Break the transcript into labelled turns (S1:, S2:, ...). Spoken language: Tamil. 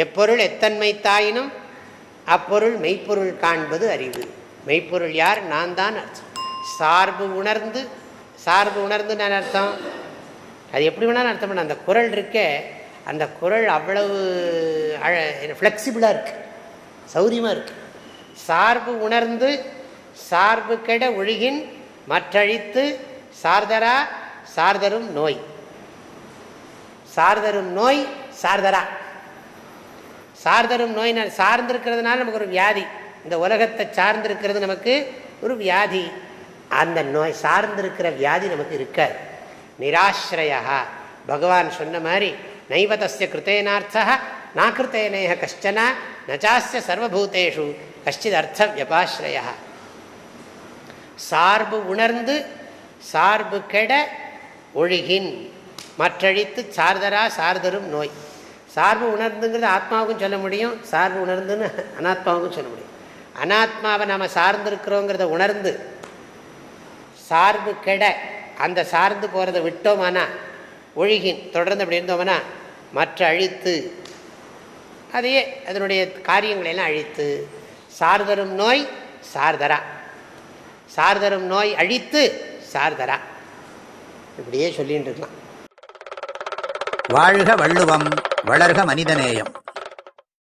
S1: எப்பொருள் எத்தன்மை தாயினும் அப்பொருள் மெய்ப்பொருள் காண்பது அறிவு. மெய்ப்பொருள் யார்? நான் தான் அர்த்தம். சார்பு உணர்ந்து, சார்பு உணர்ந்து நான் அர்த்தம், அது எப்படி வேணாலும் அர்த்தம் பண்ண. அந்த குறள் இருக்கே, அந்த குறள் அவ்வளவு ஃப்ளெக்சிபிளாக இருக்குது, சௌரியமாக இருக்குது. சார்பு உணர்ந்து சார்பு கெட ஒழுகின் மற்றழித்து சார்தரா சார்தரும் நோய். சார்தரும் நோய் சார்தரா. சார்தரும் நோய் சார்ந்திருக்கிறதுனால நமக்கு ஒரு வியாதி, இந்த உலகத்தை சார்ந்திருக்கிறது நமக்கு ஒரு வியாதி. அந்த நோய் சார்ந்திருக்கிற வியாதி நமக்கு இருக்காது. நிராஸ்ரயா, பகவான் சொன்ன மாதிரி நைவதஸ்ய கிருத்தேனார்த்தா நாகிருத்தேனேஹ கஷ்டன நச்சாஸ்ய சர்வபூதேஷு கஷ்டித் அர்த்த வியபாஸ்ரயா. சார்பு உணர்ந்து சார்பு கெட ஒழுகின் மற்றழித்து சார்தரா சார்தரும் நோய். சார்பு உணர்ந்துங்கிறது ஆத்மாவுக்கும் சொல்ல முடியும், சார்பு உணர்ந்துன்னு அனாத்மாவுக்கும் சொல்ல முடியும். அனாத்மாவை நம்ம சார்ந்திருக்கிறோங்கிறத உணர்ந்து சார்பு கெட அந்த சார்ந்து போகிறத விட்டோமானா, ஒழுகின் தொடர்ந்து அப்படி இருந்தோம்னா, மற்ற அழித்து அதையே அதனுடைய காரியங்களெல்லாம் அழித்து சார்தரும் நோய் சார்தரா, சார்தரும் நோய் அழித்து சார்தரா, இப்படியே சொல்லிட்டு இருக்கலாம்.
S2: வாழ்க வள்ளுவம், வளர்க மனிதநேயம்.